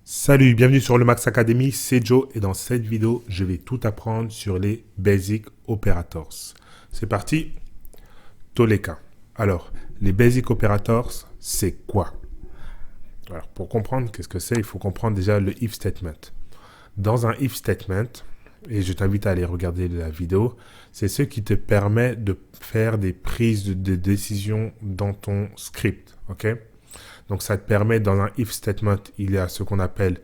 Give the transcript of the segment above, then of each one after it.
Salut, bienvenue sur le Max Academy, c'est Joe et dans cette vidéo, je vais tout apprendre sur les Basic Operators. C'est parti, tous les cas. Alors, les Basic Operators, c'est quoi? Alors, pour comprendre qu'est-ce que c'est, il faut comprendre déjà le if statement. Dans un if statement, et je t'invite à aller regarder la vidéo, c'est ce qui te permet de faire des prises de décision dans ton script, ok? Donc, ça te permet, dans un if statement, il y a ce qu'on appelle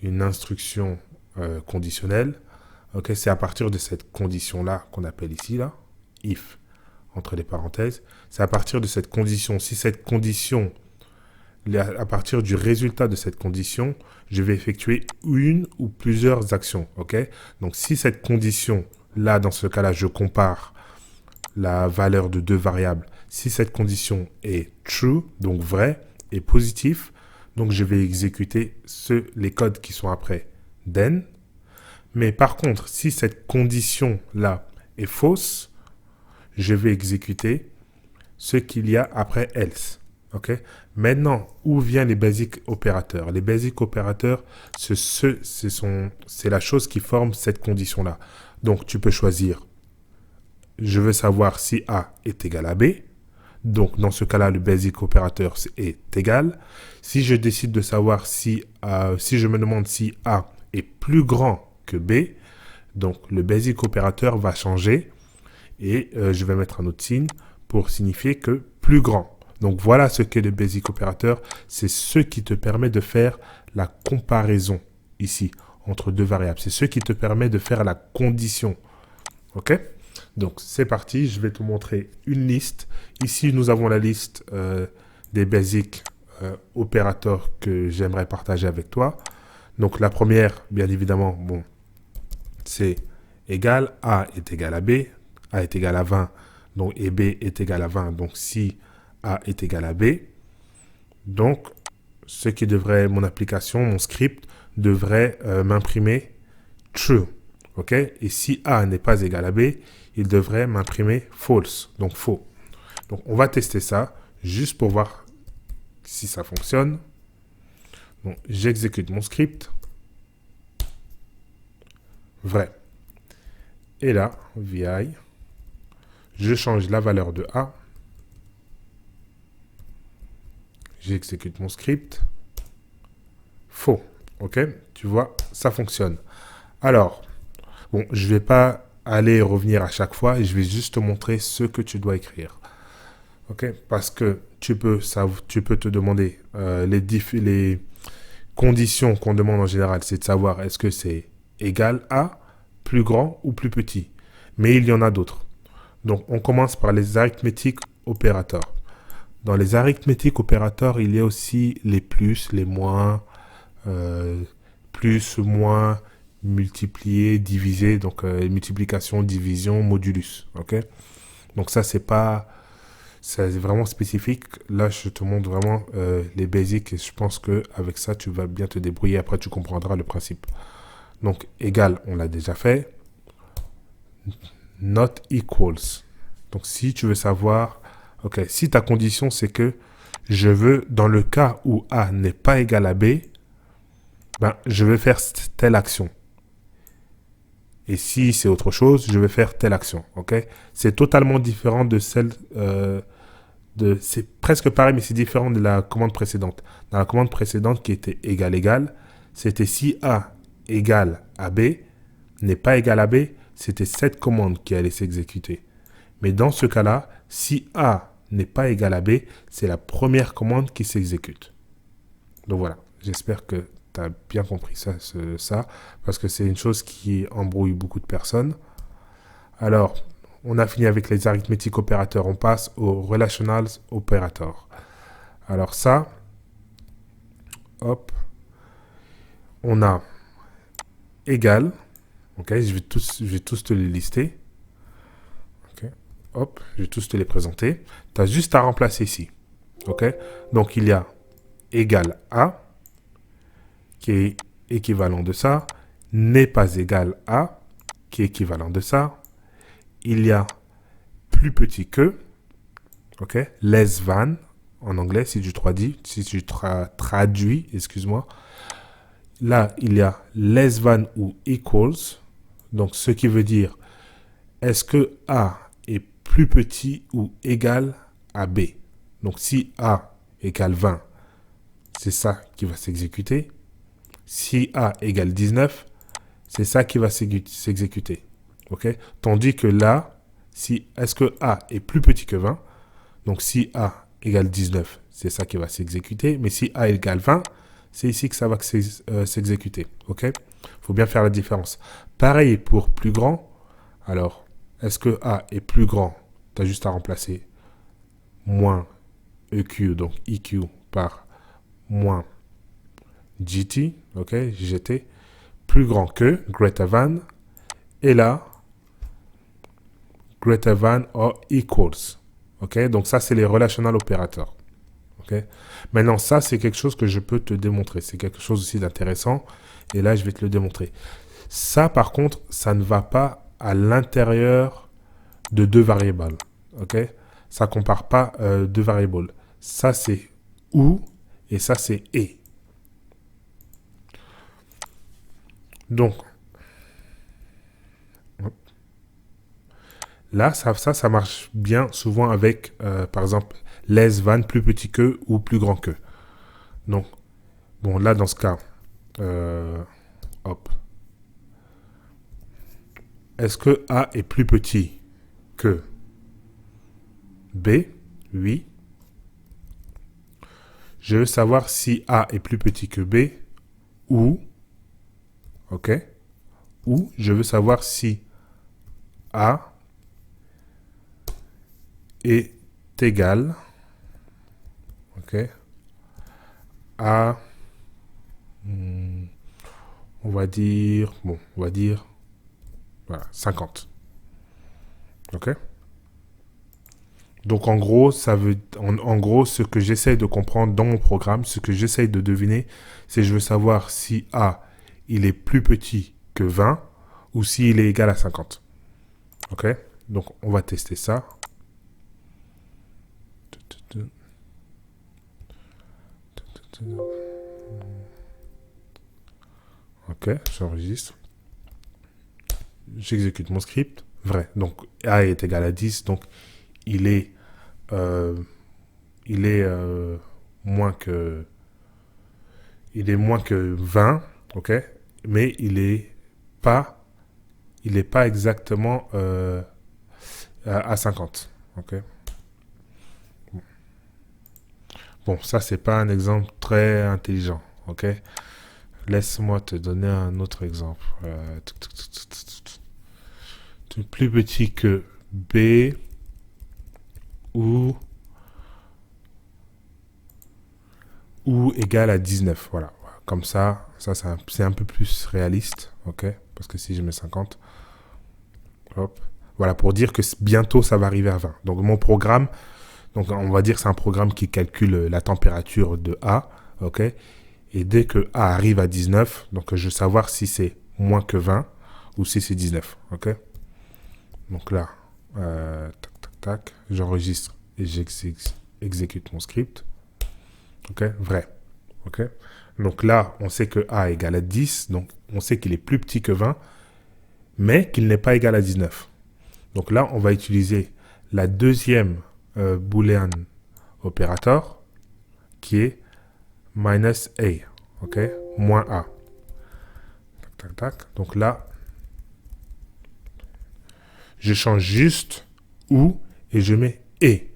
une instruction conditionnelle. Okay, c'est à partir de cette condition-là qu'on appelle ici, là, if, entre les parenthèses. C'est à partir de cette condition. Si cette condition, à partir du résultat de cette condition, je vais effectuer une ou plusieurs actions. Okay? Donc, si cette condition-là, dans ce cas-là, je compare la valeur de deux variables. Si cette condition est true, donc vrai, et positif, donc je vais exécuter les codes qui sont après then. Mais par contre, si cette condition-là est fausse, je vais exécuter ce qu'il y a après else. Okay? Maintenant, où viennent les basic opérateurs? Les basic opérateurs, c'est la chose qui forme cette condition-là. Donc, tu peux choisir, je veux savoir si A est égal à B. Donc, dans ce cas-là, le basic opérateur est égal. Si je décide de savoir si je me demande si A est plus grand que B, donc le basic opérateur va changer et je vais mettre un autre signe pour signifier que plus grand. Donc, voilà ce qu'est le basic opérateur. C'est ce qui te permet de faire la comparaison ici entre deux variables. C'est ce qui te permet de faire la condition. OK ? Donc, c'est parti. Je vais te montrer une liste. Ici, nous avons la liste des basic opérateurs que j'aimerais partager avec toi. Donc, la première, bien évidemment, bon, c'est égal. A est égal à B. A est égal à 20. Donc, et B est égal à 20. Donc, si A est égal à B, donc, ce qui devrait, mon application, mon script, devrait m'imprimer true. OK? Et si A n'est pas égal à B, il devrait m'imprimer false, donc faux. Donc, on va tester ça, juste pour voir si ça fonctionne. Donc, j'exécute mon script. Vrai. Et là, VI, je change la valeur de A. J'exécute mon script. Faux. OK? Tu vois, ça fonctionne. Alors, bon, je ne vais pas aller et revenir à chaque fois et je vais juste te montrer ce que tu dois écrire. OK? Parce que tu peux te demander les conditions qu'on demande en général, c'est de savoir est-ce que c'est égal à, plus grand ou plus petit. Mais il y en a d'autres. Donc, on commence par les arithmétiques opérateurs. Dans les arithmétiques opérateurs, il y a aussi les plus, les moins, plus, moins, multiplier, diviser, donc multiplication, division, modulus. Ok? Donc ça, c'est vraiment spécifique. Là, je te montre vraiment les basics et je pense qu'avec ça, tu vas bien te débrouiller. Après, tu comprendras le principe. Donc, égal, on l'a déjà fait. Not equals. Donc, si tu veux savoir, ok, si ta condition, c'est que je veux, dans le cas où A n'est pas égal à B, ben, je vais faire telle action. Et si c'est autre chose, je vais faire telle action. Okay? C'est totalement différent de celle c'est presque pareil, mais c'est différent de la commande précédente. Dans la commande précédente qui était égal, égal, c'était si A égale à B n'est pas égal à B, c'était cette commande qui allait s'exécuter. Mais dans ce cas-là, si A n'est pas égal à B, c'est la première commande qui s'exécute. Donc voilà, j'espère que tu as bien compris ça, parce que c'est une chose qui embrouille beaucoup de personnes. Alors, on a fini avec les arithmétiques opérateurs, on passe aux relational operators. Alors ça, hop, on a égal, ok, je vais tous te les lister. Ok, hop, je vais tous te les présenter. Tu as juste à remplacer ici, ok. Donc il y a égal à, qui est équivalent de ça, n'est pas égal à, qui est équivalent de ça. Il y a plus petit que, ok, less than, en anglais, si tu traduis, excuse-moi. là, il y a less than ou equals. Donc, ce qui veut dire, est-ce que A est plus petit ou égal à B? Donc, si A égale 20, c'est ça qui va s'exécuter. Si A égale 19, c'est ça qui va s'exécuter. Okay? Tandis que là, si est-ce que A est plus petit que 20, donc si A égale 19, c'est ça qui va s'exécuter. Mais si A égale 20, c'est ici que ça va s'exécuter. Il faut bien faire la différence. Pareil pour plus grand. Alors, est-ce que A est plus grand? Tu as juste à remplacer moins EQ, donc EQ, par moins GT, GT, plus grand que, greater than, et là, greater than or equals. Donc ça, c'est les relational operators. Maintenant, ça, c'est quelque chose que je peux te démontrer. C'est quelque chose aussi d'intéressant. Et là, je vais te le démontrer. Ça, par contre, ça ne va pas à l'intérieur de deux variables. Ça ne compare pas deux variables. Ça, c'est ou et ça, c'est et. Donc, là, ça marche bien souvent avec, par exemple, less than, plus petit que ou plus grand que. Donc, bon, là, dans ce cas, hop. Est-ce que A est plus petit que B? Oui. Je veux savoir si A est plus petit que B ou, ou je veux savoir si A est égal, à, on va dire, voilà, 50. Donc en gros, en gros, ce que j'essaye de comprendre dans mon programme, ce que j'essaye de deviner, c'est je veux savoir si A, il est plus petit que 20 ou s'il est égal à 50. Donc on va tester ça. J'enregistre. J'exécute mon script. Vrai. Donc A est égal à 10. Donc il est moins que 20. Mais il est pas exactement à 50. Bon, ça, c'est pas un exemple très intelligent, Laisse-moi te donner un autre exemple. Plus petit que B ou égal à 19. Voilà. Comme ça c'est un peu plus réaliste, Parce que si je mets 50, hop. Voilà, pour dire que bientôt, ça va arriver à 20. Donc, mon programme... Donc, on va dire que c'est un programme qui calcule la température de A, Et dès que A arrive à 19, donc je veux savoir si c'est moins que 20 ou si c'est 19, Donc là, j'enregistre et j'exécute mon script, vrai, Donc là, on sait que A égale à 10, donc on sait qu'il est plus petit que 20, mais qu'il n'est pas égal à 19. Donc là, on va utiliser la deuxième boolean opérateur qui est minus A, moins A. Donc là, je change juste ou et je mets et.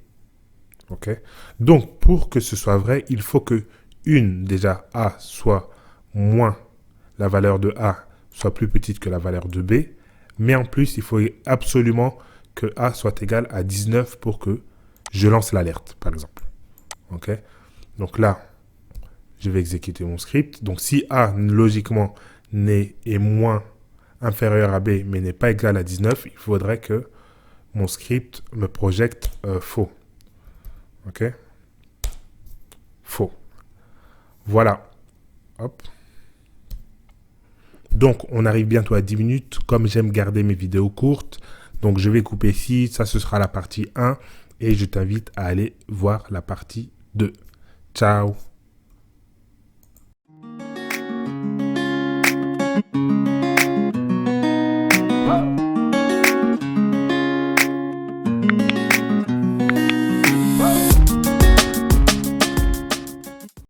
Donc, pour que ce soit vrai, il faut que déjà A soit moins la valeur de A soit plus petite que la valeur de B. Mais en plus, il faut absolument que A soit égal à 19 pour que je lance l'alerte, par exemple. Donc là, je vais exécuter mon script. Donc si A, logiquement, est moins inférieur à B, mais n'est pas égal à 19, il faudrait que mon script me projette faux. Faux. Voilà. Hop. Donc, on arrive bientôt à 10 minutes. Comme j'aime garder mes vidéos courtes, donc je vais couper ici. Ça, ce sera la partie 1. Et je t'invite à aller voir la partie 2. Ciao.